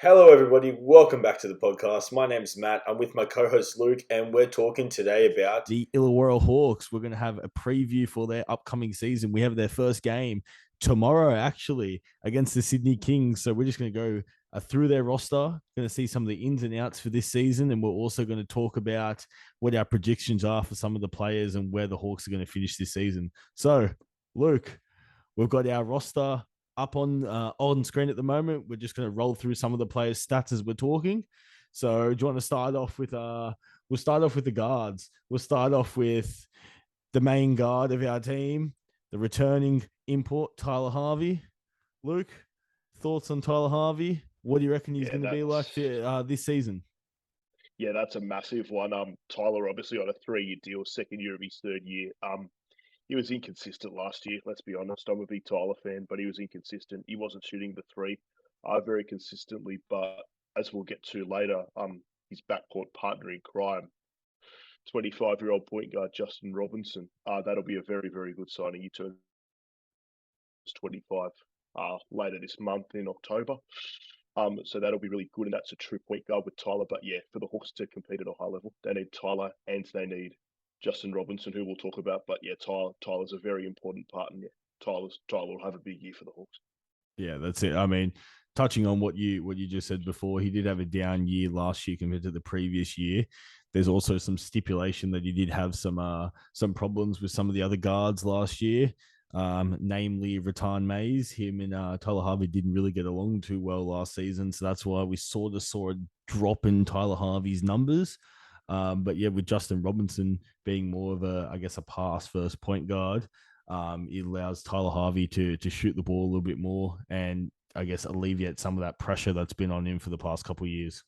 Hello, everybody. Welcome back to the podcast. My name is Matt. I'm with my co-host Luke, and we're talking today about The Illawarra Hawks. We're going to have a preview for their upcoming season. We have their first game tomorrow, actually, against the Sydney Kings. So we're just going to go through their roster, going to see some of the ins and outs for this season, and we're also going to talk about what our predictions are for some of the players and where the Hawks are going to finish this season. So, Luke, we've got our roster up on screen at the moment. We're just going to roll through some of the players' stats as we're talking. So, do you want to start off with We'll start off with the guards. We'll start off with the main guard of our team, the returning import, Tyler Harvey. Luke, thoughts on Tyler Harvey? What do you reckon he's going to be like this season? Yeah, that's a massive one. Tyler obviously on a 3-year deal, second year of his third year. He was inconsistent last year. Let's be honest. I'm a big Tyler fan, but he was inconsistent. He wasn't shooting the three, very consistently. But as we'll get to later, his backcourt partner in crime, 25-year-old point guard Justin Robinson. That'll be a very, very good signing. He turns 25 later this month in October. So that'll be really good, and that's a true point guard with Tyler. But yeah, for the Hawks to compete at a high level, they need Tyler and they need Justin Robinson, who we'll talk about. But yeah, Tyler's a very important part, and yeah, Tyler will have a big year for the Hawks. Yeah, that's it. I mean, touching on what you just said before, he did have a down year last year compared to the previous year. There's also some stipulation that he did have some problems with some of the other guards last year, namely Ratan Mays. Him and Tyler Harvey didn't really get along too well last season, so that's why we sort of saw a drop in Tyler Harvey's numbers. But yeah, with Justin Robinson being more of I guess, a pass first point guard, it allows Tyler Harvey to shoot the ball a little bit more and I guess alleviate some of that pressure that's been on him for the past couple of years.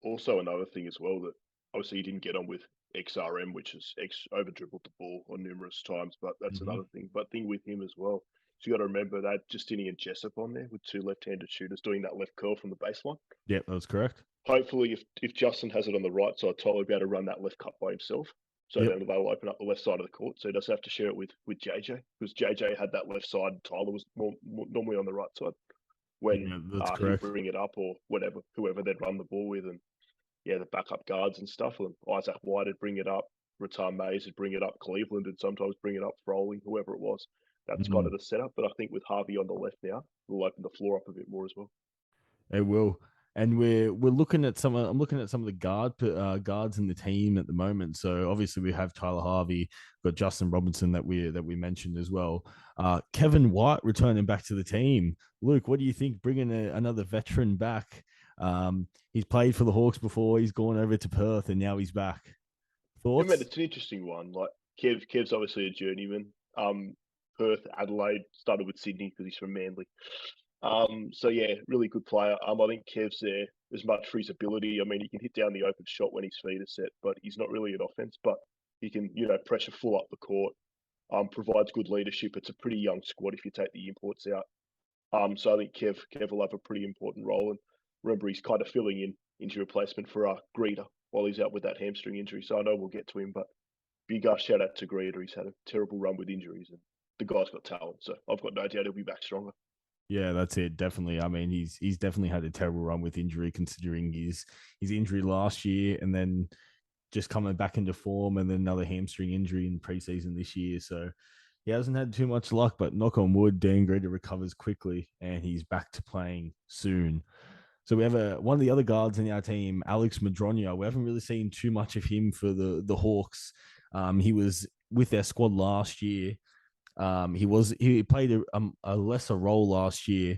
Also, another thing as well that obviously he didn't get on with XRM, which is over dribbled the ball on numerous times, but that's another thing. But thing with him as well, so you got to remember that Justinian Jessup on there with two left-handed shooters doing that left curl from the baseline. Yep, that's correct. Hopefully, if Justin has it on the right side, Tyler will be able to run that left cut by himself. So then they'll open up the left side of the court. So he doesn't have to share it with JJ, because JJ had that left side. Tyler was more normally on the right side when he'd bring it up, or whoever they'd run the ball with, and yeah, the backup guards and stuff. And Isaac White would bring it up, Ratan Mays would bring it up, Cleveland would sometimes bring it up, Froling, whoever it was. That's kind of the setup. But I think with Harvey on the left now, we'll open the floor up a bit more as well. It will. And we're looking at I'm looking at some of the guards in the team at the moment. So obviously we have Tyler Harvey, got Justin Robinson that we mentioned as well. Kevin White returning back to the team. Luke, what do you think? Bringing another veteran back. He's played for the Hawks before. He's gone over to Perth and now he's back. Thoughts? Yeah, man, it's an interesting one. Like Kev's obviously a journeyman. Perth, Adelaide, started with Sydney because he's from Manly. So yeah, really good player. I think Kev's there as much for his ability. I mean, he can hit down the open shot when his feet are set, but he's not really an offense. But he can, pressure full up the court. Provides good leadership. It's a pretty young squad if you take the imports out. So I think Kev will have a pretty important role. And remember, he's kind of filling in injury replacement for Greeter while he's out with that hamstring injury. So I know we'll get to him, but big shout out to Greeter. He's had a terrible run with injuries, and the guy's got talent. So I've got no doubt he'll be back stronger. Yeah, that's it. Definitely. I mean, he's definitely had a terrible run with injury, considering his injury last year, and then just coming back into form, and then another hamstring injury in preseason this year. So he hasn't had too much luck. But knock on wood, Dan Greeter recovers quickly, and he's back to playing soon. So we have one of the other guards in our team, Alex Madronia. We haven't really seen too much of him for the Hawks. He was with their squad last year. He played a lesser role last year.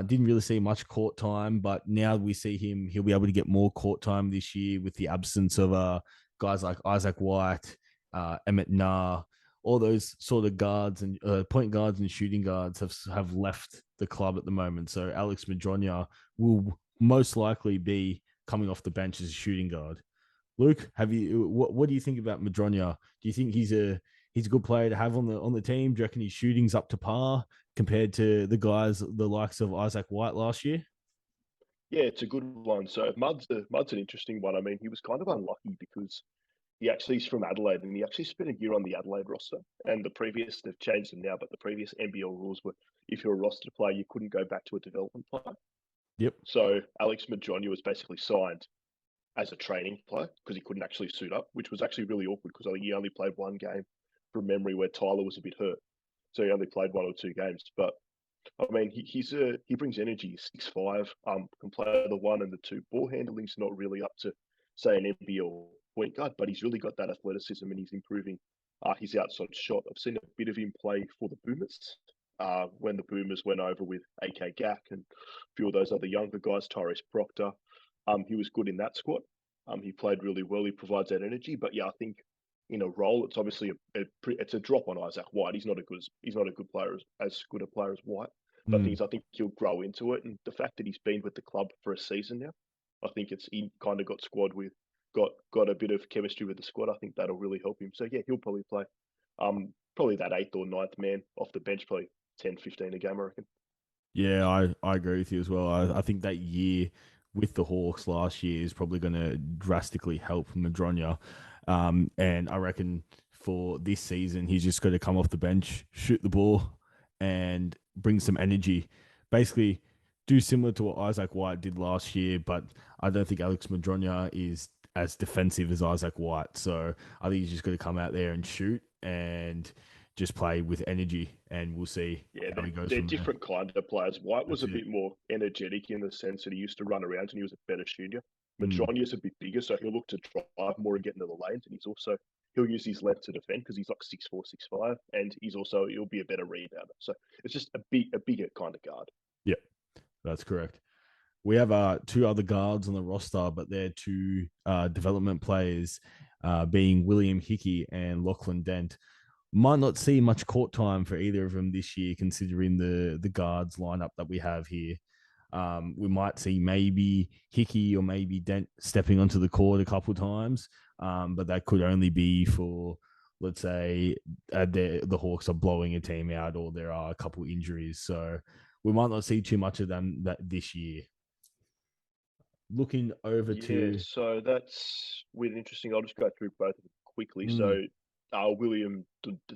Didn't really see much court time, but now we see him. He'll be able to get more court time this year with the absence of guys like Isaac White, Emmett Nah, all those sort of guards and point guards and shooting guards have left the club at the moment. So Alex Madronia will most likely be coming off the bench as a shooting guard. Luke, what do you think about Madronia? Do you think he's a good player to have on the team? Do you reckon his shooting's up to par compared to the guys, the likes of Isaac White last year? Yeah, it's a good one. So Mud's an interesting one. I mean, he was kind of unlucky because he's from Adelaide, and he actually spent a year on the Adelaide roster. And they've changed them now, but the previous NBL rules were if you're a roster player, you couldn't go back to a development player. Yep. So Alex Madronya was basically signed as a training player because he couldn't actually suit up, which was actually really awkward because I think he only played one game from memory where Tyler was a bit hurt. So he only played 1 or 2 games. But I mean, he brings energy. He's 6'5", can play the 1 and the 2. Ball handling's not really up to, say, an NBL point guard, but he's really got that athleticism and he's improving his outside shot. I've seen a bit of him play for the Boomers when the Boomers went over with AK Gack and a few of those other younger guys, Tyrese Proctor. He was good in that squad. He played really well. He provides that energy. But yeah, I think in a role, it's obviously it's a drop on Isaac White. He's not a good player as good a player as White. But I think he'll grow into it. And the fact that he's been with the club for a season now, I think he kind of got a bit of chemistry with the squad. I think that'll really help him. So yeah, he'll probably play probably that 8th or 9th man off the bench, probably 10, 15 a game, I reckon. Yeah, I agree with you as well. I think that year with the Hawks last year is probably going to drastically help Madronya. And I reckon for this season, he's just got to come off the bench, shoot the ball, and bring some energy. Basically, do similar to what Isaac White did last year, but I don't think Alex Madronya is as defensive as Isaac White. So I think he's just got to come out there and shoot and just play with energy, and we'll see how he goes they're from there. different kind of players. White was That's a it. bit more energetic in the sense that he used to run around and he was a better shooter. Madronya's a bit bigger, so he'll look to drive more and get into the lanes, and he'll use his length to defend because he's like 6'4", 6'5", and he'll be a better rebounder. So it's just a bigger kind of guard. Yep, that's correct. We have 2 other guards on the roster, but they're 2 development players, being William Hickey and Lachlan Dent. Might not see much court time for either of them this year, considering the guards lineup that we have here. We might see maybe Hickey or maybe Dent stepping onto the court a couple times, but that could only be for, let's say, the Hawks are blowing a team out or there are a couple injuries. So we might not see too much of them this year. Looking over to... So that's really interesting. I'll just go through both of them quickly. So William,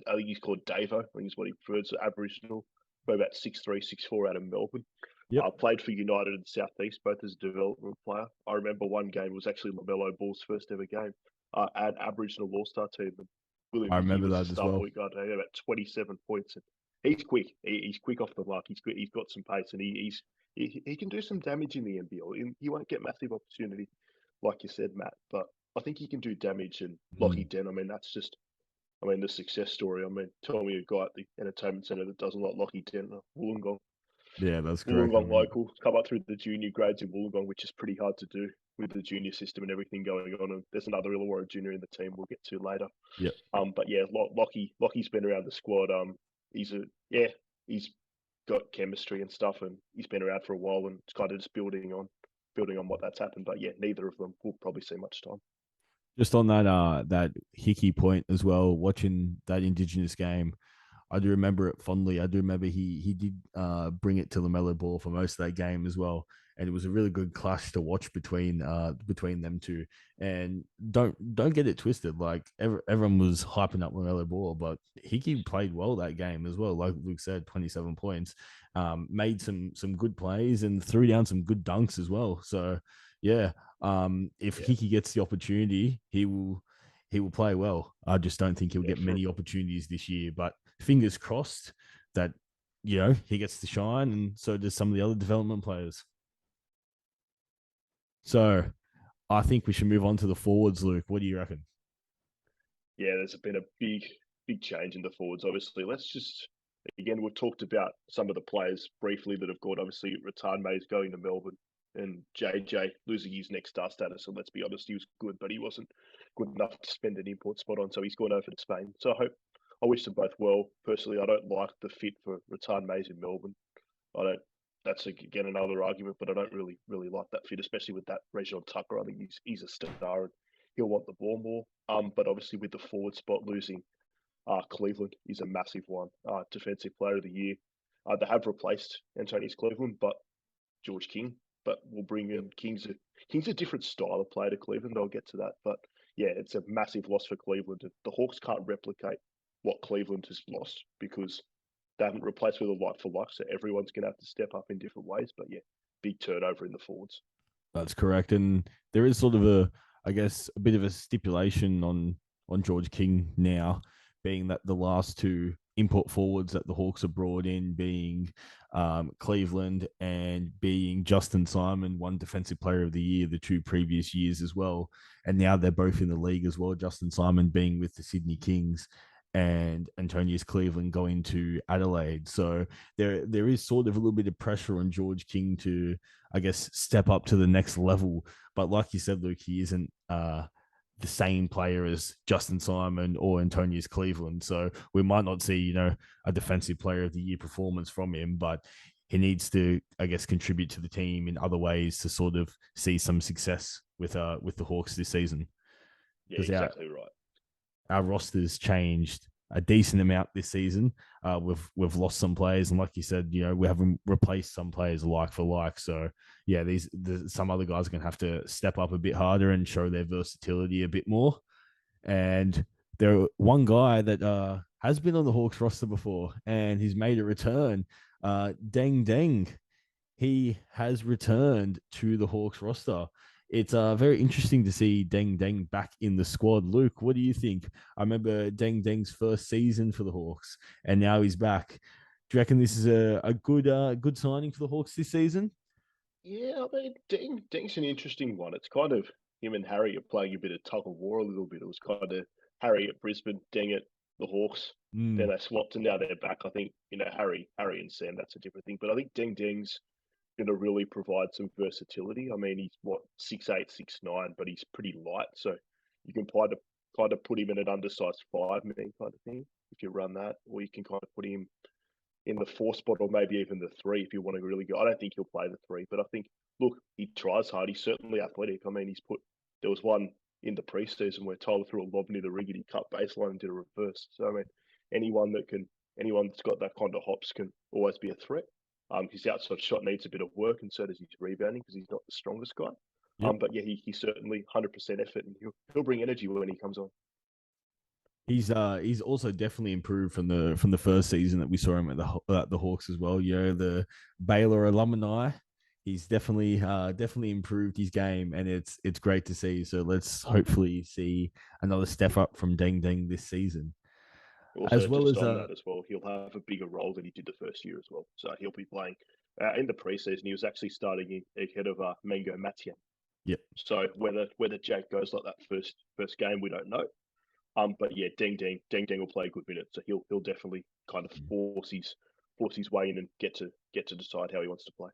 I think he's called Davo. I think is what he prefers. So Aboriginal, about 6'3", 6'4" out of Melbourne. Yep. Played for United in the Southeast, both as a development player. I remember one game was actually LaMelo Ball's first ever game at Aboriginal All-Star team. And William I Hickey remember was that the as well. point guard. He had about 27 points. And he's quick. He's quick off the mark. He's got some pace, and he can do some damage in the NBL. He won't get massive opportunity, like you said, Matt. But I think he can do damage. And Lockie Dent, I mean, that's just, the success story. I mean, tell me a guy at the entertainment centre that doesn't like Lockie Dent, Wollongong. Yeah, that's correct. Wollongong local, come up through the junior grades in Wollongong, which is pretty hard to do with the junior system and everything going on. And there's another Illawarra junior in the team we'll get to later. Yep. But yeah, Lockie's been around the squad. He's got chemistry and stuff, and he's been around for a while, and it's kind of just building on what that's happened. But yeah, neither of them will probably see much time. Just on that Hickey point as well, watching that Indigenous game, I do remember it fondly. I do remember he did bring it to LaMelo Ball for most of that game as well, and it was a really good clash to watch between them 2. And don't get it twisted. Like everyone was hyping up LaMelo Ball, but Hickey played well that game as well. Like Luke said, 27 points, made some good plays and threw down some good dunks as well. So yeah, if Hickey gets the opportunity, he will play well. I just don't think he'll get many opportunities this year, but fingers crossed that, he gets to shine, and so does some of the other development players. So I think we should move on to the forwards, Luke. What do you reckon? Yeah, there's been a big change in the forwards, obviously. We've talked about some of the players briefly that have gone. Obviously, Rattan May's going to Melbourne, and JJ losing his next star status. And let's be honest, he was good, but he wasn't good enough to spend an import spot on, so he's gone over to Spain. So I wish them both well. Personally, I don't like the fit for Rattan May's in Melbourne. That's again another argument, but I don't really like that fit, especially with that Reginald Tucker. I think he's a star and he'll want the ball more. But obviously with the forward spot losing, Cleveland is a massive one. Defensive Player of the Year. They have replaced Antonius Cleveland, but George King. But we'll bring in King's a different style of player to Cleveland. I'll get to that, but yeah, it's a massive loss for Cleveland. The Hawks can't replicate what Cleveland has lost because they haven't replaced with a like for like. So everyone's going to have to step up in different ways. But yeah, big turnover in the forwards. That's correct. And there is sort of a bit of a stipulation on George King now, being that the last two import forwards that the Hawks have brought in being Cleveland and being Justin Simon, one defensive player of the year the two previous years as well. And now they're both in the league as well. Justin Simon being with the Sydney Kings and Antonius Cleveland going to Adelaide. So there is sort of a little bit of pressure on George King to, I guess, step up to the next level. But like you said, Luke, he isn't the same player as Justin Simon or Antonius Cleveland. So we might not see, a defensive player of the year performance from him, but he needs to, I guess, contribute to the team in other ways to sort of see some success with the Hawks this season. Yeah, exactly right. Our roster's changed a decent amount this season. We've lost some players, and like you said, we haven't replaced some players like for like. So yeah, some other guys are gonna have to step up a bit harder and show their versatility a bit more. And there one guy that has been on the Hawks roster before, and he's made a return. Deng Deng, he has returned to the Hawks roster. It's very interesting to see Deng Deng back in the squad. Luke, what do you think? I remember Deng Deng's first season for the Hawks, and now he's back. Do you reckon this is a good signing for the Hawks this season? Yeah, I mean, Deng's an interesting one. It's kind of him and Harry are playing a bit of tug of war a little bit. It was kind of Harry at Brisbane, Deng at the Hawks. Then they swapped and now they're back. I think, Harry and Sam, that's a different thing. But I think Deng's going to really provide some versatility. I mean, he's 6'8", 6'9", but he's pretty light. So you can kind of put him in an undersized 5-man kind of thing if you run that. Or you can kind of put him in the 4 spot or maybe even the 3 if you want to really go. I don't think he'll play the 3, but I think, look, he tries hard. He's certainly athletic. I mean, there was one in the preseason where Tyler threw a lob near the rig and he cut baseline and did a reverse. So, I mean, anyone that's got that kind of hops can always be a threat. His outside shot needs a bit of work, and so does his rebounding because he's not the strongest guy. Yep. But yeah, he certainly 100% effort, and he'll bring energy when he comes on. He's also definitely improved from the first season that we saw him at the Hawks as well. The Baylor alumni. He's definitely improved his game, and it's great to see. So let's hopefully see another step up from Deng Deng this season. Also, as well as well, he'll have a bigger role than he did the first year as well. So he'll be playing in the preseason. He was actually starting ahead of Mango Matian. Yep. So whether Jake goes like that first game, we don't know. But yeah, Deng Deng will play a good minute, so he'll definitely kind of force his way in and get to decide how he wants to play.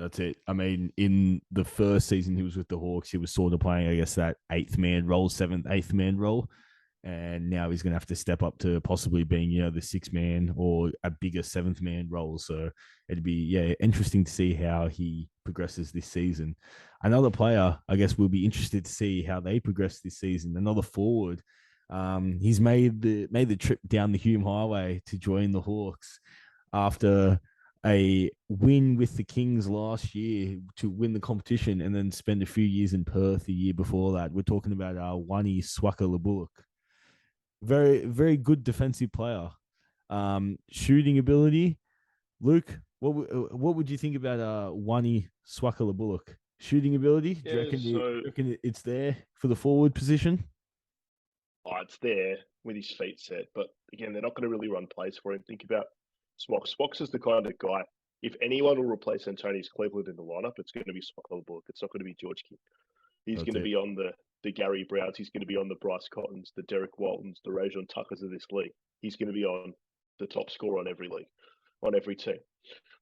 That's it. I mean, in the first season he was with the Hawks, he was sort of playing, I guess, that 8th man role, 7th, 8th man role. And now he's going to have to step up to possibly being, the 6th man or a bigger 7th man role. So it'd be, interesting to see how he progresses this season. Another player, I guess, we'll be interested to see how they progress this season. Another forward. He's made the trip down the Hume Highway to join the Hawks after a win with the Kings last year to win the competition and then spend a few years in Perth the year before that. We're talking about Wani Swaka-Labullock. Very, very good defensive player. Shooting ability. Luke, what would you think about Wani Swaka-Labullock? Shooting ability? Do you reckon it's there for the forward position? Oh, it's there with his feet set, but again, they're not going to really run plays for him. Think about Smocks. Smocks is the kind of guy. If anyone will replace Antonius Cleveland in the lineup, it's going to be Swaka-Labullock. It's not going to be George King. He's going to be on the Gary Browns. He's going to be on the Bryce Cottons, the Derek Waltons, the Rajon Tuckers of this league. He's going to be on the top scorer on every league, on every team,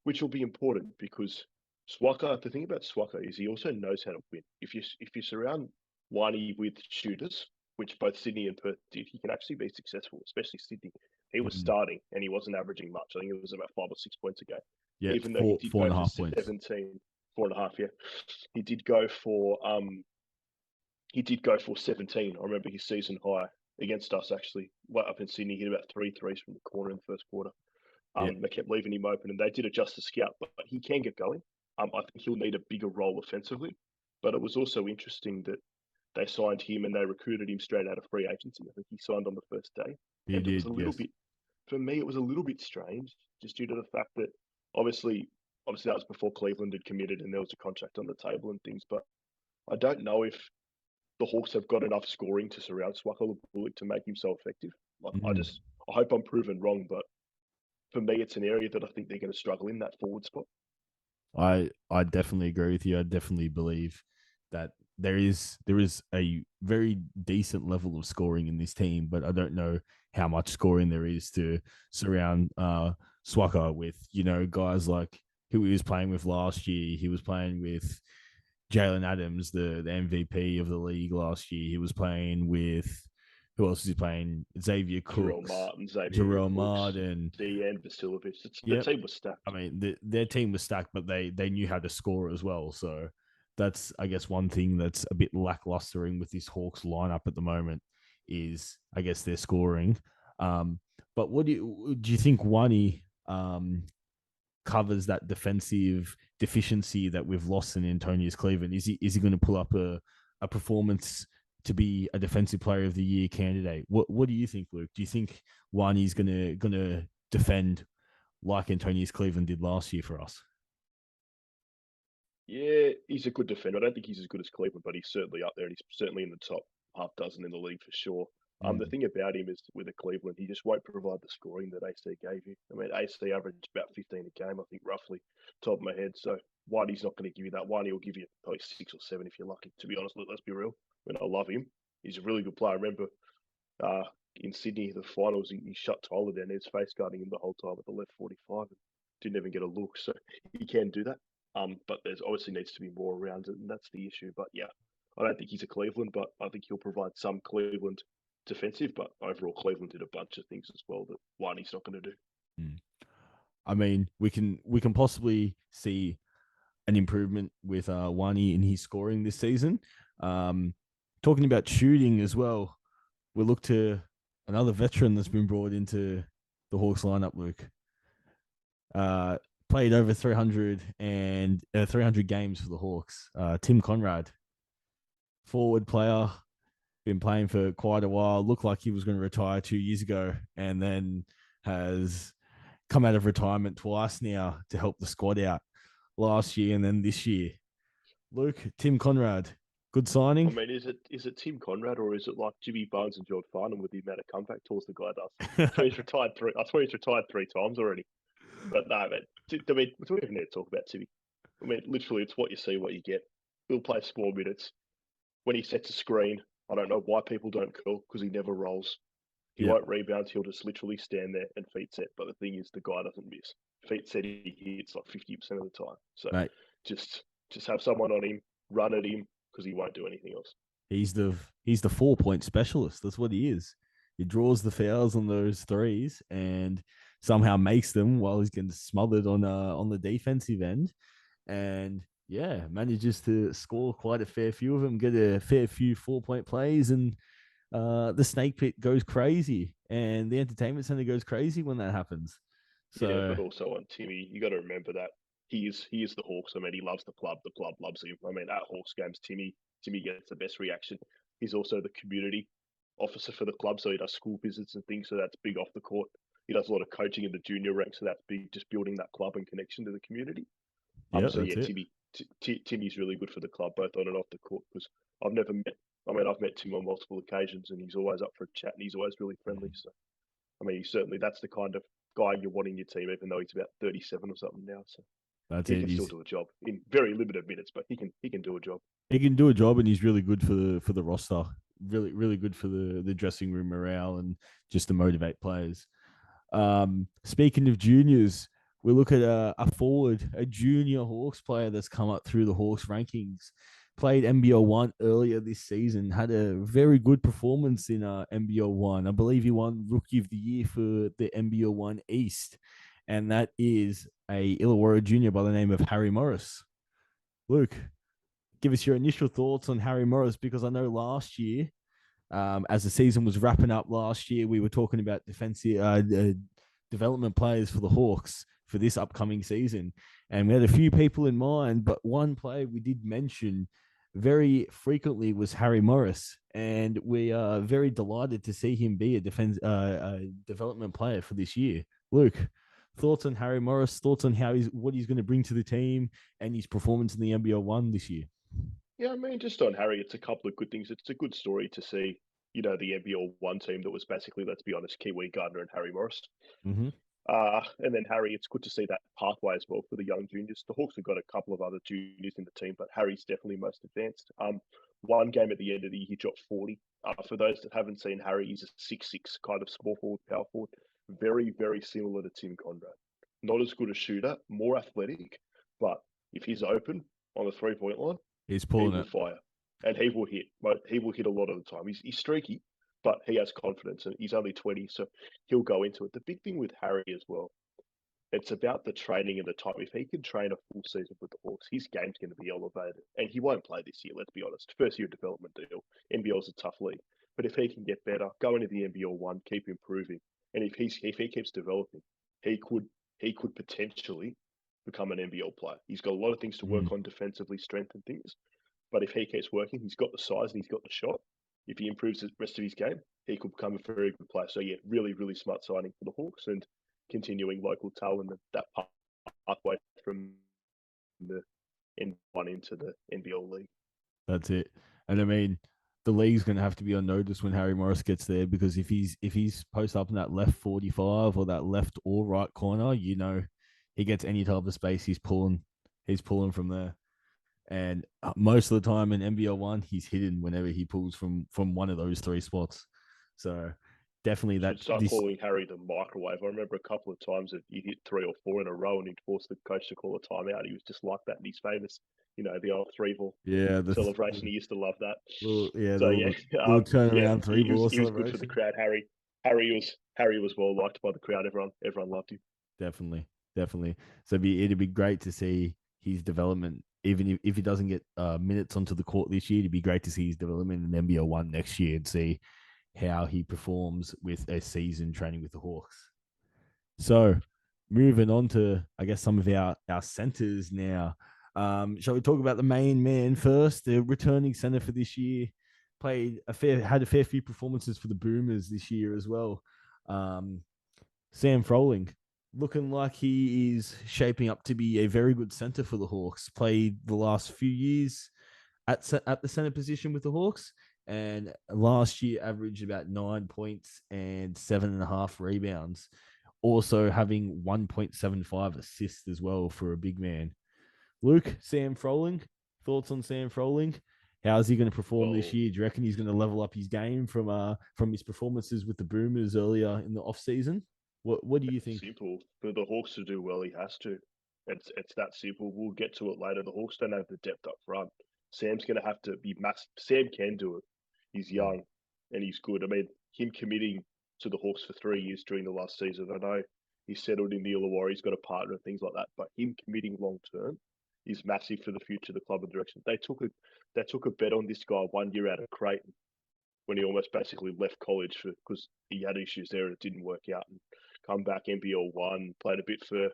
which will be important because Swaka. The thing about Swaka is he also knows how to win. If you surround Wani with shooters, which both Sydney and Perth did, he can actually be successful, especially Sydney. He was starting and he wasn't averaging much. I think it was about 5 or 6 points a game. Yeah, even though he did go for 4.5 17, 4.5. Yeah, he did go for 17. I remember his season high against us actually. Up in Sydney, he hit about 3 threes from the corner in the first quarter. They kept leaving him open, and they did adjust the scout, but he can get going. I think he'll need a bigger role offensively. But it was also interesting that they signed him and they recruited him straight out of free agency. I think he signed on the first day. He did, it was a little bit, for me, it was a little bit strange, just due to the fact that obviously obviously that was before Cleveland had committed and there was a contract on the table and things. But I don't know if the Hawks have got enough scoring to surround Swaka Bullock to make him so effective. Like, I hope I'm proven wrong, but for me, it's an area that I think they're going to struggle in, that forward spot. I definitely agree with you. I definitely believe that there is a very decent level of scoring in this team, but I don't know how much scoring there is to surround Swaka with, guys like who he was playing with last year. He was playing with Jalen Adams, the MVP of the league last year. He was playing with, who else is he playing? Xavier Cooks, Jarrell Martin, Dejan Vasiljevic. Yep. The team was stacked. I mean, their team was stacked, but they knew how to score as well. So that's, I guess, one thing that's a bit lacklustering with this Hawks lineup at the moment is, I guess, their scoring. But what do you think Wani covers that defensive deficiency that we've lost in Antonius Cleveland? Is he going to pull up a performance to be a defensive player of the year candidate? What do you think, Luke? Do you think Wani's gonna defend like Antonius Cleveland did last year for us? Yeah, he's a good defender. I don't think he's as good as Cleveland, but he's certainly up there, and he's certainly in the top half dozen in the league for sure. The thing about him is with Cleveland, he just won't provide the scoring that AC gave you. I mean, AC averaged about 15 a game, I think, roughly, top of my head. So Whitey's not going to give you that. Whitey will give you probably 6 or 7 if you're lucky, to be honest. Let's be real. I mean, I love him. He's a really good player. I remember in Sydney, the finals, he shut Tyler down. He was face guarding him the whole time at the left 45 and didn't even get a look. So he can do that. But there's obviously needs to be more around it, and that's the issue. But yeah, I don't think he's a Cleveland, but I think he'll provide some Cleveland defensive. But overall, Cleveland did a bunch of things as well that Wani's not going to do. I mean, we can possibly see an improvement with Wani in his scoring this season. Talking about shooting as well, we look to another veteran that's been brought into the Hawks lineup, Luke. Played over 300 games for the Hawks. Tim Conrad, forward player, been playing for quite a while. Looked like he was going to retire 2 years ago, and then has come out of retirement twice now to help the squad out last year and then this year. Luke, Tim Conrad, good signing. I mean, is it Tim Conrad or is it like Jimmy Barnes and George Farnham with the amount of comeback tours the guy does? So he's retired three. I swear he's retired 3 times already. But no, man. I mean, we don't even need to talk about Timmy. I mean, literally, it's what you see, what you get. He'll play small minutes. When he sets a screen, I don't know why people don't curl because he never rolls. He won't rebound. He'll just literally stand there and feet set. But the thing is, the guy doesn't miss. Feet set, he hits like 50% of the time. So just have someone on him, run at him because he won't do anything else. He's the 4-point specialist. That's what he is. He draws the fouls on those threes and somehow makes them while he's getting smothered on the defensive end, and manages to score quite a fair few of them, get a fair few 4-point plays, and the snake pit goes crazy, and the entertainment center goes crazy when that happens. So, yeah, but also on Timmy, you got to remember that he is the Hawks. I mean, he loves the club. The club loves him. I mean, at Hawks games, Timmy gets the best reaction. He's also the community officer for the club, so he does school visits and things. So that's big off the court. He does a lot of coaching in the junior ranks, so that's big, just building that club and connection to the community. Timmy's really good for the club, both on and off the court, because I've met Tim on multiple occasions, and he's always up for a chat, and he's always really friendly. So, I mean, that's the kind of guy you want in your team, even though he's about 37 or something now. So he can still do a job in very limited minutes, but he can do a job. He can do a job, and he's really good for the roster. Really, really good for the dressing room morale and just to motivate players. Speaking of juniors, we look at a junior Hawks player that's come up through the Hawks rankings, played NBL 1 earlier this season, had a very good performance in NBL 1. I believe he won Rookie of the Year for the NBL 1 East, and that is a Illawarra junior by the name of Harry Morris. Luke, give us your initial thoughts on Harry Morris, because I know last year, as the season was wrapping up last year, we were talking about defensive development players for the Hawks for this upcoming season. And we had a few people in mind, but one player we did mention very frequently was Harry Morris. And we are very delighted to see him be a development player for this year. Luke, thoughts on Harry Morris, thoughts on what he's going to bring to the team and his performance in the NBL 1 this year. Yeah, I mean, just on Harry, it's a couple of good things. It's a good story to see, the NBL 1 team that was basically, let's be honest, Kiwi Gardner and Harry Morris. Mm-hmm. And then Harry, it's good to see that pathway as well for the young juniors. The Hawks have got a couple of other juniors in the team, but Harry's definitely most advanced. One game at the end of the year, he dropped 40. For those that haven't seen Harry, he's a 6'6", kind of small forward, power forward. Very, very similar to Tim Conrad. Not as good a shooter, more athletic, but if he's open on the three-point line, he's pulling he will fire. And he will hit. But he will hit a lot of the time. He's streaky, but he has confidence, and he's only 20, so he'll go into it. The big thing with Harry as well, it's about the training and the time. If he can train a full season with the Hawks, his game's going to be elevated. And he won't play this year, let's be honest. First year development deal. NBL's a tough league. But if he can get better, go into the NBL 1, keep improving, and if he keeps developing, he could potentially become an NBL player. He's got a lot of things to work on defensively, strength and things. But if he keeps working, he's got the size and he's got the shot. If he improves the rest of his game, he could become a very good player. So, yeah, really, really smart signing for the Hawks and continuing local talent, that pathway from the N1 into the NBL league. That's it. And I mean, the league's going to have to be on notice when Harry Morris gets there, because if he's post up in that left 45 or that left or right corner, he gets any type of space, he's pulling from there. And most of the time in NBL 1, he's hidden whenever he pulls from one of those three spots. So definitely that. Start calling Harry the microwave. I remember a couple of times that he hit 3 or 4 in a row and he'd force the coach to call a timeout. He was just like that. And he's famous, the old 3-ball celebration. He used to love that. Little turnaround 3-ball celebration. He was good for the crowd. Harry was well liked by the crowd. Everyone loved him. Definitely. So it'd be great to see his development. Even if he doesn't get minutes onto the court this year, it'd be great to see his development in NBL 1 next year and see how he performs with a season training with the Hawks. So moving on to, I guess, some of our centers now. Shall we talk about the main man first? The returning center for this year had a fair few performances for the Boomers this year as well. Sam Froling, looking like he is shaping up to be a very good center for the Hawks. Played the last few years at the center position with the Hawks, and last year averaged about 9 points and 7.5 rebounds. Also having 1.75 assists as well for a big man. Luke, Sam Froling, thoughts on Sam Froling? How's he going to perform this year? Do you reckon he's going to level up his game from his performances with the Boomers earlier in the offseason? What do you think? Simple. For the Hawks to do well, he has to. It's that simple. We'll get to it later. The Hawks don't have the depth up front. Sam's going to have to be massive. Sam can do it. He's young and he's good. I mean, him committing to the Hawks for 3 years during the last season, I know he's settled in the Illawarra, he's got a partner and things like that, but him committing long term is massive for the future of the club and direction. They took a bet on this guy 1 year out of Creighton when he almost basically left college because he had issues there and it didn't work out, and come back NBL 1, played a bit for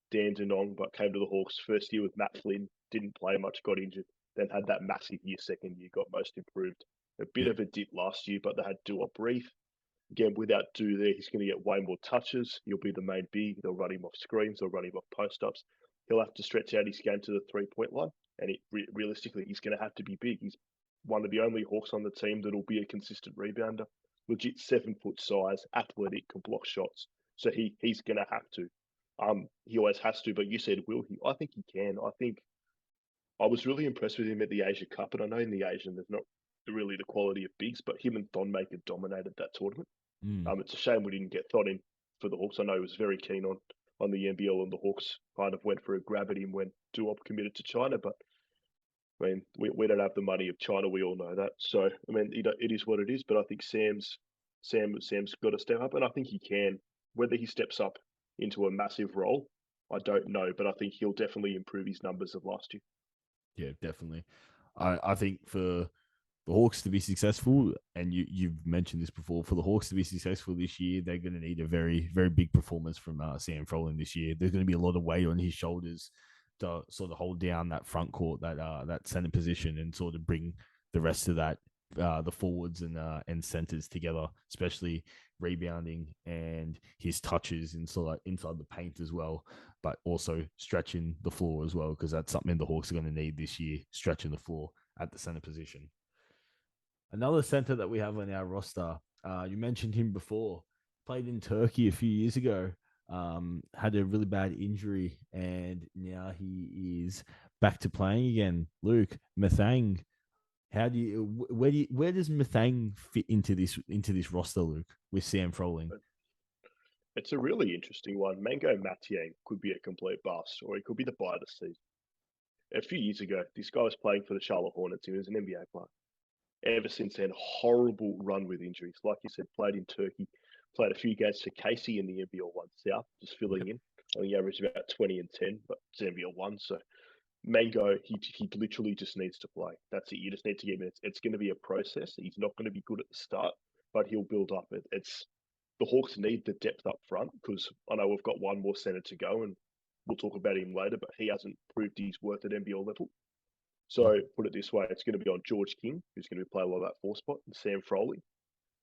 Dan Danong, but came to the Hawks first year with Matt Flynn, didn't play much, got injured, then had that massive year second year, got most improved. A bit of a dip last year, but they had Do Breathe. Again, without Do there, he's going to get way more touches. He'll be the main big. They'll run him off screens. They'll run him off post-ups. He'll have to stretch out his game to the three-point line. And realistically, he's going to have to be big. He's one of the only Hawks on the team that will be a consistent rebounder. Legit 7-foot size, athletic, can block shots. So he's going to have to. He always has to, but you said, will he? I think he can. I was really impressed with him at the Asia Cup, and I know in the Asian there's not really the quality of bigs, but him and Thonmaker dominated that tournament. It's a shame we didn't get Thon in for the Hawks. I know he was very keen on the NBL, and the Hawks kind of went for a grab at him when Duop committed to China, but I mean, we don't have the money of China, we all know that. So, I mean, it is what it is, but I think Sam's got to step up, and I think he can. Whether he steps up into a massive role, I don't know, but I think he'll definitely improve his numbers of last year. Yeah, definitely. I think for the Hawks to be successful, and you've mentioned this before, for the Hawks to be successful this year, they're going to need a very, very big performance from Sam Froling this year. There's going to be a lot of weight on his shoulders to sort of hold down that front court, that center position, and sort of bring the rest of that the forwards and centers together, especially rebounding and his touches inside the paint as well, but also stretching the floor as well, because that's something the Hawks are going to need this year, stretching the floor at the center position. Another center that we have on our roster, you mentioned him before, played in Turkey a few years ago, had a really bad injury, and now he is back to playing again. Luke, Mathang, where does Mathang fit into this roster, Luke, with Sam Froling? It's a really interesting one. Mango Matiang could be a complete bust, or he could be the buy of the season. A few years ago, this guy was playing for the Charlotte Hornets. He was an NBA player. Ever since then, horrible run with injuries. Like you said, played in Turkey, played a few games for Casey in the NBL 1 South, just filling in. I think he averaged about 20 and 10, but it's NBL 1. So Mango, he literally just needs to play. That's it. You just need to give him. It's going to be a process. He's not going to be good at the start, but he'll build up. It's the Hawks need the depth up front, because I know we've got one more center to go, and we'll talk about him later, but he hasn't proved his worth at NBL level. So put it this way, it's going to be on George King, who's going to play a lot of that 4 spot, and Sam Froling.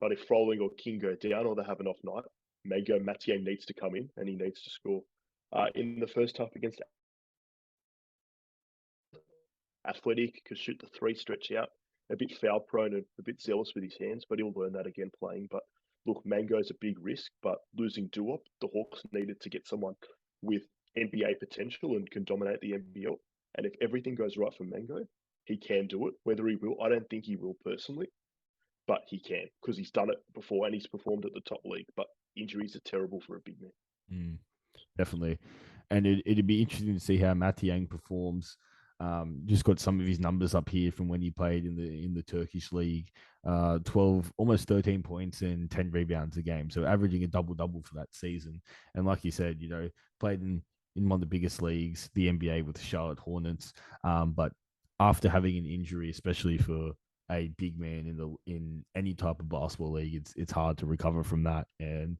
But if Froling or King go down, or they have an off night, Mango Matiang needs to come in, and he needs to score. In the first half against Athletic, could shoot the 3, stretch out, a bit foul prone and a bit zealous with his hands, but he'll learn that again playing. But look, Mango's a big risk, but losing Duop, the Hawks needed to get someone with NBA potential and can dominate the NBL. And if everything goes right for Mango, he can do it. Whether he will, I don't think he will personally, but he can, because he's done it before and he's performed at the top league. But injuries are terrible for a big man. Definitely. And it'd be interesting to see how Matiang performs. Just got some of his numbers up here from when he played in the Turkish league. 12, almost 13 points and 10 rebounds a game. So averaging a double-double for that season. And like you said, played in one of the biggest leagues, the NBA, with the Charlotte Hornets. But after having an injury, especially for a big man in any type of basketball league, it's hard to recover from that. And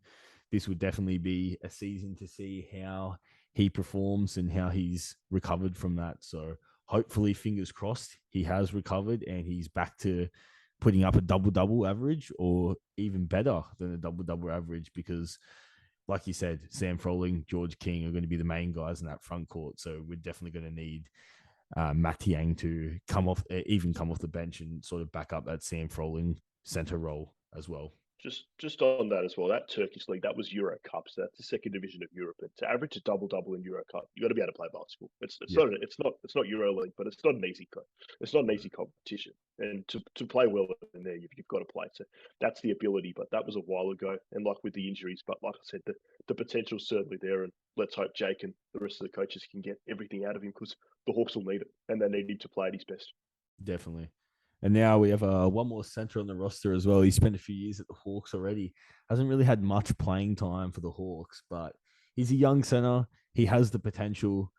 this would definitely be a season to see how he performs and how he's recovered from that. So hopefully, fingers crossed, he has recovered and he's back to putting up a double-double average, or even better than a double-double average, because like you said, Sam Froling, George King are going to be the main guys in that front court. So we're definitely going to need Matiang to come off the bench and sort of back up that Sam Froling center role as well. Just on that as well, that Turkish league, that was Euro Cup, so that's the second division of Europe. And to average a double-double in Euro Cup, you got to be able to play basketball. It's not Euro League, but it's not an easy competition. And to play well in there, you've got to play. So that's the ability, but that was a while ago. And like with the injuries, but like I said, the potential's certainly there. And let's hope Jake and the rest of the coaches can get everything out of him, because the Hawks will need it, and they need him to play at his best. Definitely. And now we have one more center on the roster as well. He spent a few years at the Hawks already. Hasn't really had much playing time for the Hawks, but he's a young center. He has the potential.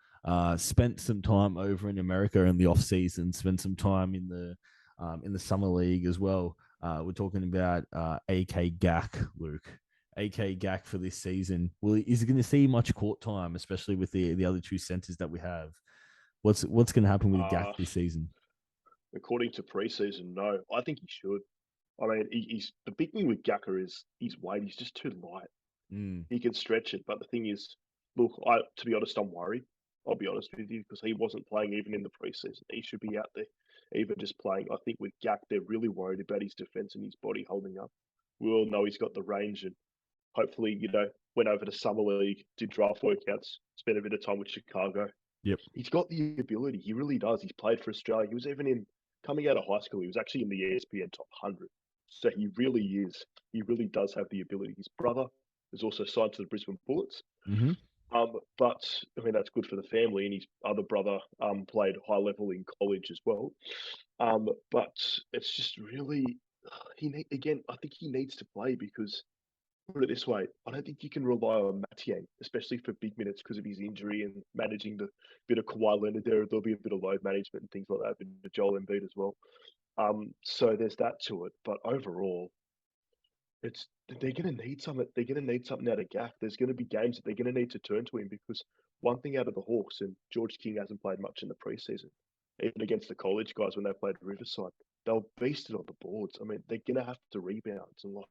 Spent some time over in America in the offseason. Spent some time in the summer league as well. We're talking about AK Gak, Luke. AK Gak for this season. Well, is he going to see much court time, especially with the other 2 centers that we have? What's going to happen with Gak this season? According to preseason, no. I think he should. I mean, he's the big thing with Gaka is his weight. He's just too light. He can stretch it, but the thing is, look, to be honest, I'm worried. I'll be honest with you, because he wasn't playing even in the preseason. He should be out there, even just playing. I think with Gak, they're really worried about his defense and his body holding up. We all know he's got the range, and hopefully, went over to Summer League, did draft workouts, spent a bit of time with Chicago. Yep. He's got the ability. He really does. He's played for Australia. He was even coming out of high school, he was actually in the ESPN top 100. So he really is. He really does have the ability. His brother is also signed to the Brisbane Bullets. Mm-hmm. But I mean, that's good for the family. And his other brother played high level in college as well. But it's just really, I think he needs to play, because put it this way, I don't think you can rely on Matiang, especially for big minutes, because of his injury and managing the bit of Kawhi Leonard there. There'll be a bit of load management and things like that, a bit of Joel Embiid as well. So there's that to it. But overall, they're going to need something. They're going to need something out of Gak. There's going to be games that they're going to need to turn to him, because one thing out of the Hawks, and George King hasn't played much in the preseason, even against the college guys when they played Riverside, they'll beast it on the boards. I mean, they're gonna have to rebound and like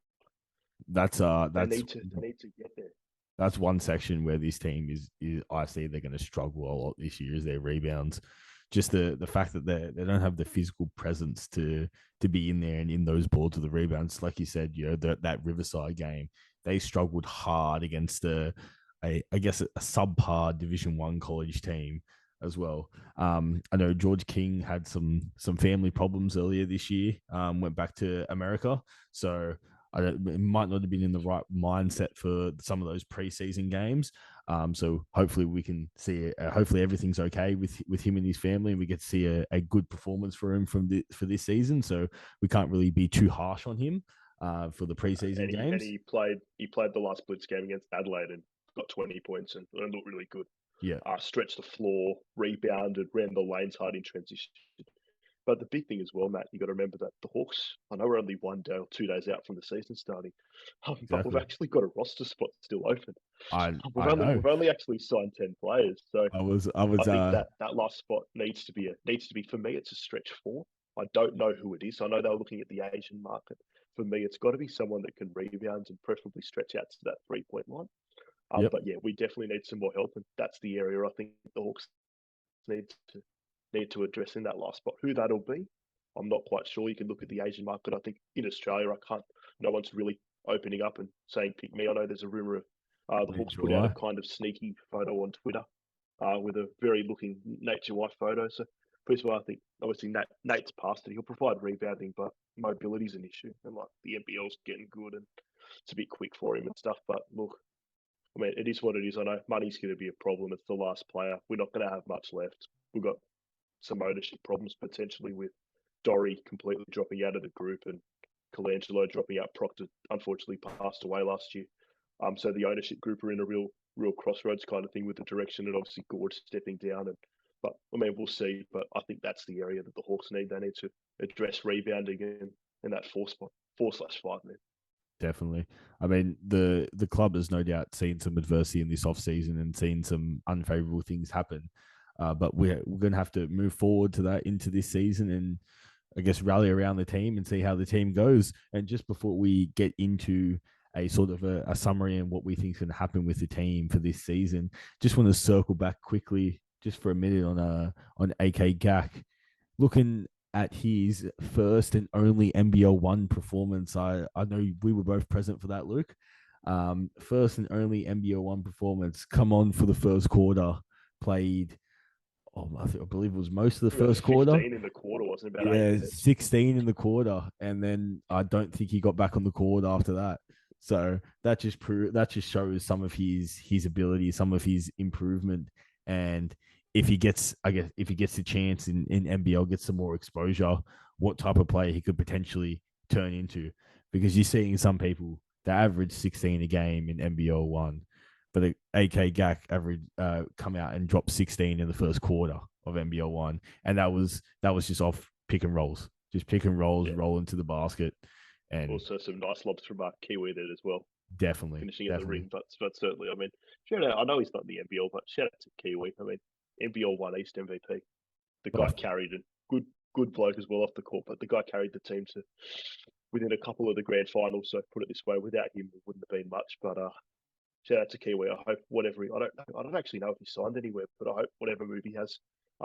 That's they need to get there. that's one section where this team is I see they're going to struggle a lot this year is their rebounds. Just the fact that they don't have the physical presence to be in there and in those boards of the rebounds. Like you said, that Riverside game, they struggled hard against I guess a subpar Division One college team as well. I know George King had some family problems earlier this year. Went back to America, so it might not have been in the right mindset for some of those preseason games. So hopefully we can see. Hopefully everything's okay with him and his family, and we get to see a good performance for him for this season. So we can't really be too harsh on him for the preseason games. And he played the last blitz game against Adelaide and got 20 points and looked really good. Yeah, stretched the floor, rebounded, ran the lanes hard in transition. But the big thing as well, Matt, you got to remember that the Hawks, I know we're only 1 day or 2 days out from the season starting, but we've actually got a roster spot still open. I know. We've only actually signed 10 players, so I was I think that last spot needs to be for me. It's a stretch 4. I don't know who it is. I know they're looking at the Asian market. For me, it's got to be someone that can rebound and preferably stretch out to that 3-point line. Yep. But yeah, we definitely need some more help, and that's the area I think the Hawks need to address in that last spot. Who that'll be, I'm not quite sure. You can look at the Asian market. I think in Australia, no one's really opening up and saying pick me. I know there's a rumor of the Hawks put out a kind of sneaky photo on Twitter with a very looking Nate July photo. So first of all, I think obviously Nate's past it. He'll provide rebounding, but mobility's an issue, and like the NBL's getting good and it's a bit quick for him and stuff. But look, I mean, it is what it is. I know money's going to be a problem. It's the last player. We're not going to have much left. We've got some ownership problems potentially with Dory completely dropping out of the group and Colangelo dropping out. Proctor unfortunately passed away last year. So the ownership group are in a real crossroads kind of thing with the direction, and obviously Gord stepping down. But I mean, we'll see. But I think that's the area that the Hawks need. They need to address rebounding in that 4/5 man. Definitely. I mean, the club has no doubt seen some adversity in this offseason and seen some unfavorable things happen. But we're going to have to move forward to that into this season and I guess rally around the team and see how the team goes. And just before we get into a sort of a summary and what we think is going to happen with the team for this season, just want to circle back quickly just for a minute on AK Gak. Looking at his first and only NBL 1 performance. I know we were both present for that, Luke. First and only NBL 1 performance. Come on for the first quarter. Played, I believe it was most of the first quarter. 15 in the quarter, wasn't it? About 8 minutes. 16 in the quarter. And then I don't think he got back on the court after that. So that just shows some of his ability, some of his improvement. And if he gets the chance in NBL, gets some more exposure, what type of player he could potentially turn into. Because you're seeing some people that average 16 a game in NBL 1, but the AK Gak average come out and drop 16 in the first quarter of NBL 1, and that was just off pick and rolls, rolling to the basket, and also some nice lobs from Kiwi there as well. Definitely finishing in the ring, but certainly, I mean, shout out. I know he's not in the NBL, but shout out to Kiwi. I mean, NBL 1 East MVP. The guy carried it. Good bloke as well off the court, but the guy carried the team to within a couple of the grand finals. So put it this way, without him, it wouldn't have been much. But shout out to Kiwi. I hope I don't actually know if he signed anywhere, but I hope whatever move he has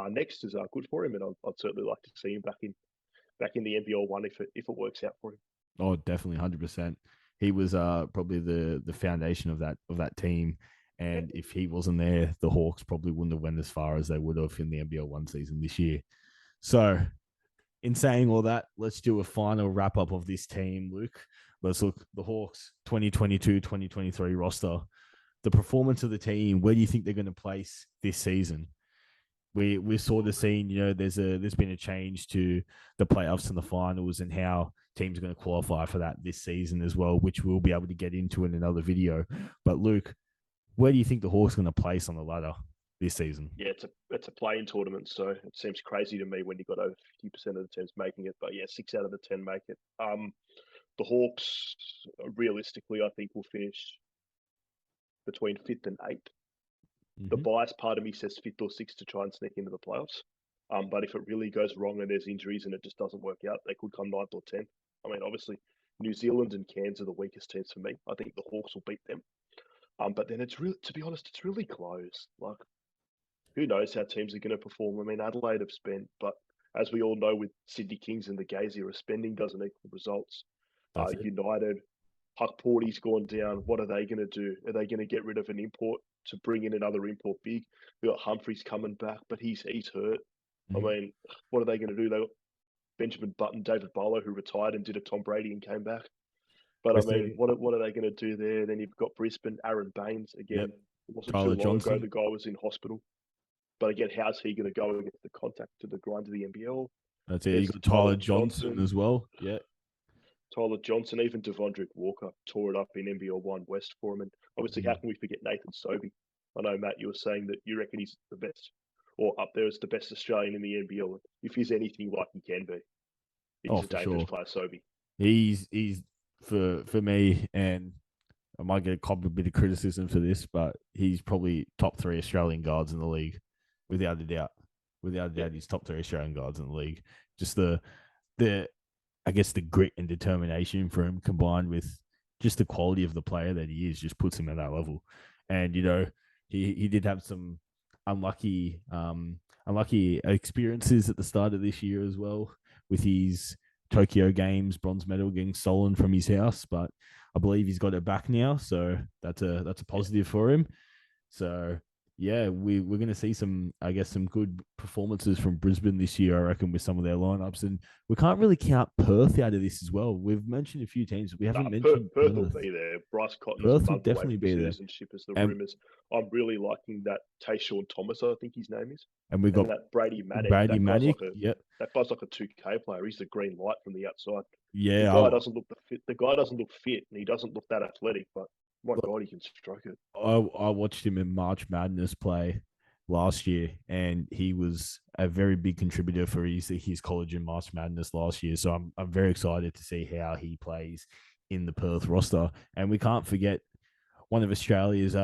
next is good for him, and I'd certainly like to see him back in the NBL 1 if it works out for him. Oh, definitely, 100%. He was probably the foundation of that team. And if he wasn't there, the Hawks probably wouldn't have went as far as they would have in the NBL 1 season this year. So, in saying all that, let's do a final wrap-up of this team, Luke. Let's look the Hawks 2022-2023 roster. The performance of the team, where do you think they're going to place this season? We're sort of seeing, there's been a change to the playoffs and the finals and how teams are going to qualify for that this season as well, which we'll be able to get into in another video. But Luke, where do you think the Hawks are going to place on the ladder this season? Yeah, it's a play-in tournament, so it seems crazy to me when you got over 50% of the teams making it. But yeah, 6 out of the 10 make it. The Hawks, realistically, I think will finish between 5th and 8th. Mm-hmm. The bias part of me says 5th or 6th to try and sneak into the playoffs. But if it really goes wrong and there's injuries and it just doesn't work out, they could come 9th or 10th. I mean, obviously, New Zealand and Cairns are the weakest teams for me. I think the Hawks will beat them. But then it's really, to be honest, it's really close. Like, who knows how teams are going to perform? I mean, Adelaide have spent, but as we all know, with Sydney Kings and the Gaze era, spending doesn't equal results. That's it. United, Huck Porty's gone down. What are they going to do? Are they going to get rid of an import to bring in another import big? We got Humphreys coming back, but he's hurt. I mean, what are they going to do? They got Benjamin Button, David Barlow, who retired and did a Tom Brady and came back. But I mean, what are they going to do there? Then you've got Brisbane, Aaron Baines again. It wasn't Tyler too long Johnson. ago the guy was in hospital. But again, how's he going to go against the contact to the grind of the NBL? That's it. You got Tyler Johnson as well. Yeah. Tyler Johnson, even Devondrick Walker tore it up in NBL 1 West for him. And obviously, how can we forget Nathan Sobey? I know, Matt, you were saying that you reckon he's the best, or up there as the best Australian in the NBL. If he's anything like he can be, he's a dangerous player, Sobey. He's for me, and I might get a bit of criticism for this, but he's probably top 3 Australian guards in the league, without a doubt. Without a doubt, he's top 3 Australian guards in the league. Just the I guess the grit and determination for him, combined with just the quality of the player that he is, just puts him at that level. And he did have some unlucky experiences at the start of this year as well, with his Tokyo Games bronze medal getting stolen from his house, but I believe he's got it back now, so that's a positive for him. So yeah, we're going to see some good performances from Brisbane this year, I reckon, with some of their lineups. And we can't really count Perth out of this as well. We've mentioned a few teams, but we haven't mentioned Perth will be there. Bryce Cotton's Perth will definitely be there. Citizenship as the rumours. I'm really liking that Tayshaun Thomas, I think his name is. And we've got that Brady Maddock. That guy's like a 2K player. He's the green light from the outside. Yeah. The guy doesn't look fit, and he doesn't look that athletic, but my God, he can stroke it. I watched him in March Madness play last year, and he was a very big contributor for his college in March Madness last year. So I'm very excited to see how he plays in the Perth roster. And we can't forget one of Australia's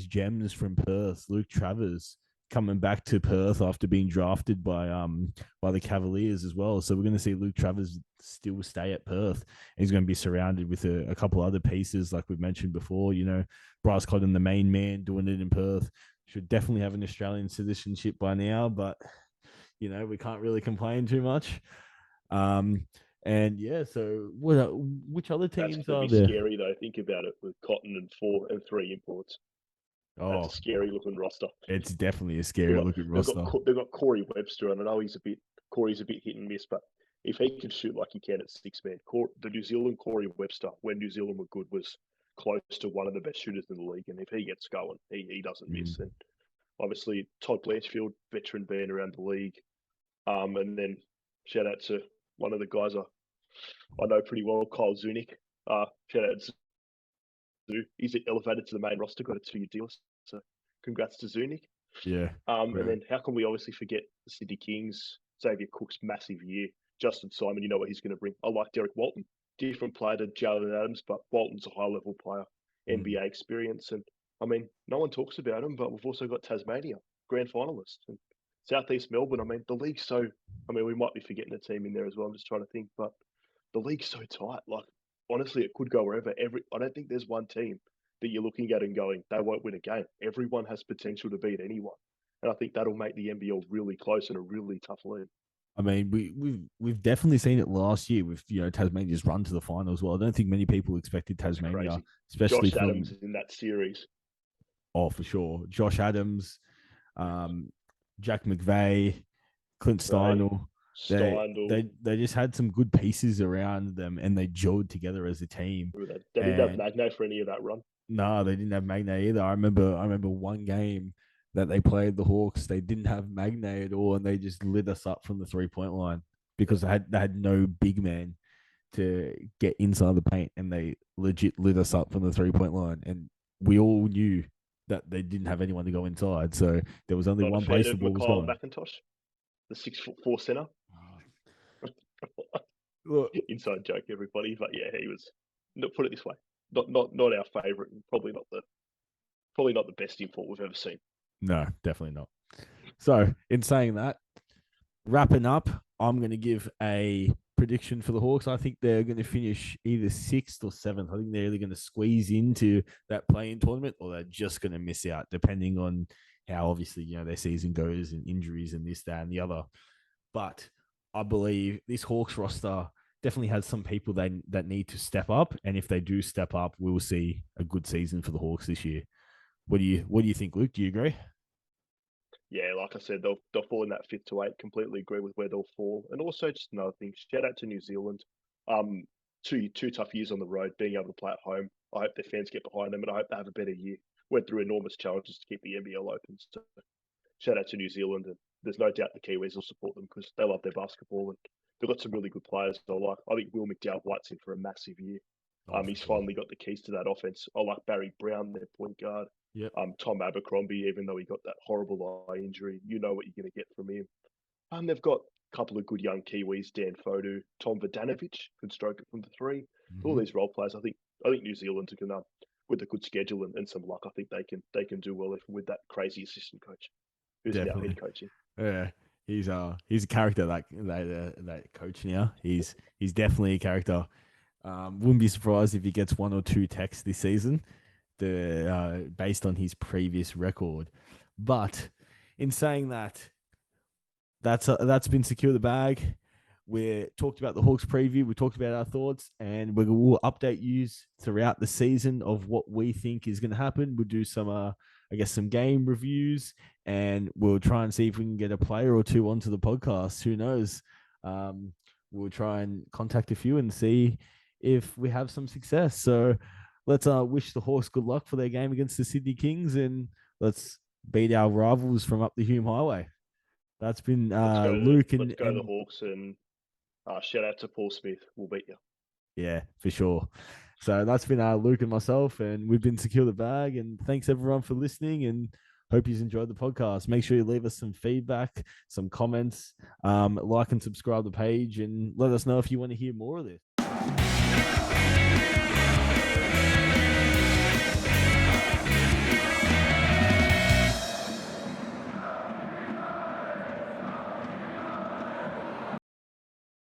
gems from Perth, Luke Travers, coming back to Perth after being drafted by the Cavaliers as well. So we're going to see Luke Travers still stay at Perth. He's going to be surrounded with a couple other pieces, like we've mentioned before. Bryce Cotton, the main man, doing it in Perth. Should definitely have an Australian citizenship by now, but we can't really complain too much. And yeah, so which other teams are there? Scary though. Think about it, with Cotton and 4 and 3 imports. That's a scary looking roster. It's definitely a scary looking roster. They've got Corey Webster, and I know Corey's a bit hit and miss, but if he can shoot like he can at 6-man, the New Zealand Corey Webster, when New Zealand were good, was close to one of the best shooters in the league. And if he gets going, he doesn't miss. And obviously Todd Blanchfield, veteran, being around the league. And then shout out to one of the guys I know pretty well, Kyle Zunic. Shout out to He's elevated to the main roster, got a 2-year deal. So congrats to Zunic. Yeah. And then how can we obviously forget the Sydney Kings, Xavier Cook's massive year. Justin Simon, you know what he's going to bring. I like Derek Walton. Different player to Jalen Adams, but Walton's a high-level player, NBA experience. And, I mean, no one talks about him, but we've also got Tasmania, grand finalist. And Southeast Melbourne, I mean, the league's so... I mean, we might be forgetting a team in there as well. I'm just trying to think. But the league's so tight. Like, honestly, it could go wherever. I don't think there's one team that you're looking at and going, they won't win a game. Everyone has potential to beat anyone. And I think that'll make the NBL really close and a really tough league. I mean, we've definitely seen it last year with Tasmania's run to the finals. Well, I don't think many people expected Tasmania, especially Josh Adams in that series. Oh, for sure, Josh Adams, Jack McVeigh, Clint Steinel. They just had some good pieces around them, and they gelled together as a team. They didn't have Magnay for any of that run. No, they didn't have Magnay either. I remember one game that they played the Hawks. They didn't have Magnay at all, and they just lit us up from the 3-point line because they had no big man to get inside the paint, and they legit lit us up from the 3-point line. And we all knew that they didn't have anyone to go inside, so there was only one place the ball was going. McIntosh, the 6'4" center. Look, inside joke, everybody, but yeah, he was. Put it this way, not our favorite, and probably not the best import we've ever seen. No, definitely not. So, in saying that, wrapping up, I'm going to give a prediction for the Hawks. I think they're going to finish either 6th or 7th. I think they're either going to squeeze into that play-in tournament or they're just going to miss out, depending on how obviously their season goes and injuries and this, that, and the other. But I believe this Hawks roster definitely has some people that need to step up, and if they do step up, we will see a good season for the Hawks this year. What do you think, Luke? Do you agree? Yeah, like I said, they'll fall in that 5th to 8th. Completely agree with where they'll fall. And also, just another thing, shout out to New Zealand. Two tough years on the road, being able to play at home. I hope their fans get behind them, and I hope they have a better year. Went through enormous challenges to keep the NBL open. So shout out to New Zealand, and there's no doubt the Kiwis will support them because they love their basketball and they've got some really good players. I think Will McDowell-White's in for a massive year. He's finally got the keys to that offense. I like Barry Brown, their point guard. Yep. Tom Abercrombie, even though he got that horrible eye injury, you know what you're going to get from him. They've got a couple of good young Kiwis, Dan Fodu, Tom Vodanovic, can stroke it from the 3. Mm-hmm. All these role players, I think New Zealand are going to, with a good schedule and some luck, I think they can do well with that crazy assistant coach who's now head coaching. Yeah, he's a character, that coach now. He's definitely a character. Wouldn't be surprised if he gets 1 or 2 texts this season, based on his previous record. But in saying that, that's been Secure the Bag. We talked about the Hawks preview. We talked about our thoughts, and we will update you throughout the season of what we think is going to happen. We'll do some, some game reviews, and we'll try and see if we can get a player or 2 onto the podcast. Who knows? We'll try and contact a few and see if we have some success. So let's wish the Hawks good luck for their game against the Sydney Kings, and let's beat our rivals from up the Hume Highway. That's been Luke and... Let's go the Hawks, and shout out to Paul Smith. We'll beat you. Yeah, for sure. So that's been Luke and myself, and we've been Secure the Bag, and thanks everyone for listening, and hope you've enjoyed the podcast. Make sure you leave us some feedback, some comments, like and subscribe the page, and let us know if you want to hear more of this.